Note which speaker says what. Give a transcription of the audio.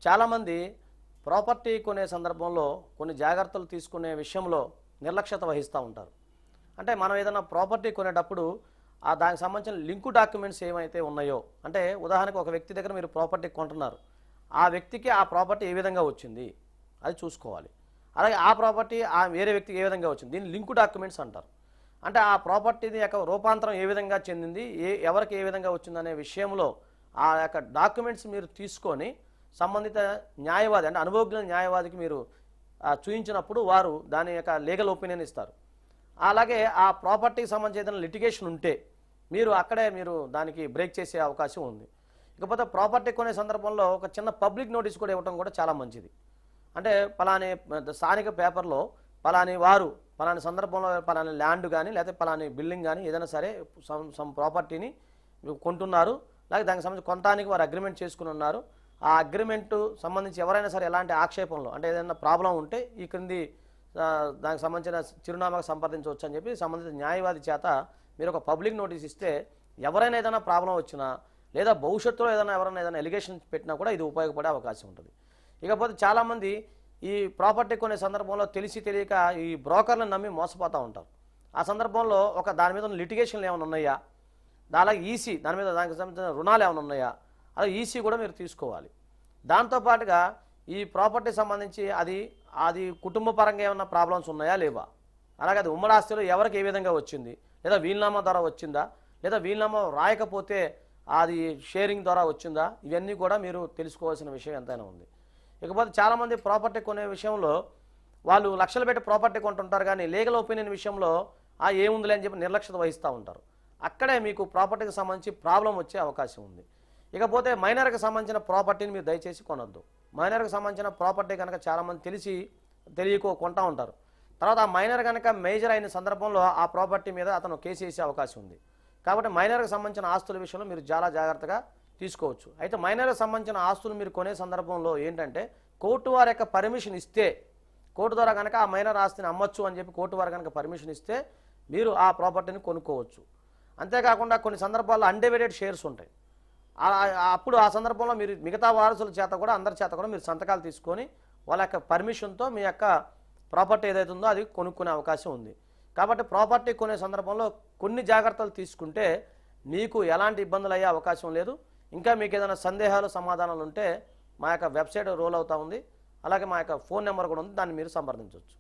Speaker 1: చాలామంది ప్రాపర్టీ కొనే సందర్భంలో కొన్ని జాగ్రత్తలు తీసుకునే విషయంలో నిర్లక్ష్యత వహిస్తూ ఉంటారు. అంటే మనం ఏదైనా ప్రాపర్టీ కొనేటప్పుడు దానికి సంబంధించిన లింకు డాక్యుమెంట్స్ ఏమైతే ఉన్నాయో, అంటే ఉదాహరణకు ఒక వ్యక్తి దగ్గర మీరు ప్రాపర్టీ కొంటున్నారు, ఆ వ్యక్తికి ఆ ప్రాపర్టీ ఏ విధంగా వచ్చింది అది చూసుకోవాలి. అలాగే ఆ ప్రాపర్టీ వేరే వ్యక్తికి ఏ విధంగా వచ్చింది, దీన్ని లింకు డాక్యుమెంట్స్ అంటారు. అంటే ఆ ప్రాపర్టీది యొక్క రూపాంతరం ఏ విధంగా చెందింది, ఎవరికి ఏ విధంగా వచ్చిందనే విషయంలో ఆ యొక్క డాక్యుమెంట్స్ మీరు తీసుకొని సంబంధిత న్యాయవాది, అంటే అనుభవజ్ఞ న్యాయవాదికి మీరు చూపించినప్పుడు వారు దాని యొక్క లీగల్ ఒపీనియన్ ఇస్తారు. అలాగే ఆ ప్రాపర్టీకి సంబంధించి ఏదైనా లిటిగేషన్ ఉంటే మీరు అక్కడే దానికి బ్రేక్ చేసే అవకాశం ఉంది. ఇకపోతే ప్రాపర్టీ కొనే సందర్భంలో ఒక చిన్న పబ్లిక్ నోటీస్ కూడా ఇవ్వడం కూడా చాలా మంచిది. అంటే పలాని స్థానిక పేపర్లో పలాని వారు పలాని సందర్భంలో పలాని ల్యాండ్ కానీ లేకపోతే పలాని బిల్డింగ్ కానీ ఏదైనా సరే సమ్ ప్రాపర్టీని కొంటున్నారు, లేకపోతే దానికి సంబంధించి కొనడానికి వారు అగ్రిమెంట్ చేసుకుని ఉన్నారు. ఆ అగ్రిమెంట్ సంబంధించి ఎవరైనా సరే ఎలాంటి ఆక్షేపంలో అంటే ఏదైనా ప్రాబ్లం ఉంటే ఈ క్రింది దానికి సంబంధించిన చిరునామాకు సంప్రదించవచ్చు అని చెప్పి సంబంధిత న్యాయవాది చేత మీరు ఒక పబ్లిక్ నోటీస్ ఇస్తే ఎవరైనా ఏదైనా ప్రాబ్లం వచ్చినా లేదా భవిష్యత్తులో ఎవరైనా ఎలిగేషన్ పెట్టినా కూడా ఇది ఉపయోగపడే అవకాశం ఉంటుంది. ఇకపోతే చాలామంది ఈ ప్రాపర్టీ కొనే సందర్భంలో తెలిసి తెలియక ఈ బ్రోకర్లను నమ్మి మోసపోతూ ఉంటారు. ఆ సందర్భంలో దాని మీద లిటిగేషన్లు ఏమైనా ఉన్నాయా, అలాగే ఈసీ దానికి సంబంధించిన రుణాలు ఏమైనా ఉన్నాయా, అలా ఈసీ కూడా మీరు తీసుకోవాలి. దాంతోపాటుగా ఈ ప్రాపర్టీ సంబంధించి అది కుటుంబ పరంగా ఏమైనా ప్రాబ్లమ్స్ ఉన్నాయా లేవా, అలాగే అది ఉమ్మడి ఆస్తిలో ఎవరికి ఏ విధంగా వచ్చింది, లేదా వీలునామా ద్వారా వచ్చిందా, లేదా వీలునామా రాయకపోతే అది షేరింగ్ ద్వారా వచ్చిందా, ఇవన్నీ కూడా మీరు తెలుసుకోవాల్సిన విషయం ఎంతైనా ఉంది. ఇకపోతే చాలామంది ప్రాపర్టీ కొనే విషయంలో వాళ్ళు లక్షలు పెట్టి ప్రాపర్టీ కొంటుంటారు, కానీ లీగల్ ఒపీనియన్ విషయంలో ఏముందిలే అని చెప్పి నిర్లక్ష్యత వహిస్తూ ఉంటారు. అక్కడే మీకు ప్రాపర్టీకి సంబంధించి ప్రాబ్లం వచ్చే అవకాశం ఉంది. ఇకపోతే మైనర్కి సంబంధించిన ప్రాపర్టీని మీరు దయచేసి కొనొద్దు. మైనర్కి సంబంధించిన ప్రాపర్టీ కనుక చాలామంది తెలియకో కొంటూ ఉంటారు. తర్వాత ఆ మైనర్ కనుక మేజర్ అయిన సందర్భంలో ఆ ప్రాపర్టీ మీద అతను కేసు వేసే అవకాశం ఉంది. కాబట్టి మైనర్కి సంబంధించిన ఆస్తుల విషయంలో మీరు చాలా జాగ్రత్తగా తీసుకోవచ్చు. అయితే మైనర్కి సంబంధించిన ఆస్తులు మీరు కొనే సందర్భంలో ఏంటంటే కోర్టు వారి యొక్క పర్మిషన్ ఇస్తే, కోర్టు ద్వారా కనుక ఆ మైనర్ ఆస్తిని అమ్మొచ్చు అని చెప్పి కోర్టు వారు కనుక పర్మిషన్ ఇస్తే మీరు ఆ ప్రాపర్టీని కొనుక్కోవచ్చు. అంతేకాకుండా కొన్ని సందర్భాల్లో అన్డివైడెడ్ షేర్స్ ఉంటాయి. అప్పుడు ఆ సందర్భంలో మీరు మిగతా వారసుల చేత కూడా అందరి చేత కూడా మీరు సంతకాలు తీసుకొని వాళ్ళ యొక్క పర్మిషన్తో మీ యొక్క ప్రాపర్టీ ఏదైతే ఉందో అది కొనుక్కునే అవకాశం ఉంది. కాబట్టి ప్రాపర్టీ కొనే సందర్భంలో కొన్ని జాగ్రత్తలు తీసుకుంటే మీకు ఎలాంటి ఇబ్బందులు అయ్యే అవకాశం లేదు. ఇంకా మీకు ఏదైనా సందేహాలు సమాధానాలు ఉంటే మా యొక్క వెబ్సైట్ రోల్ అవుతూ ఉంది, అలాగే మా యొక్క ఫోన్ నెంబర్ కూడా ఉంది, దాన్ని మీరు సంప్రదించవచ్చు.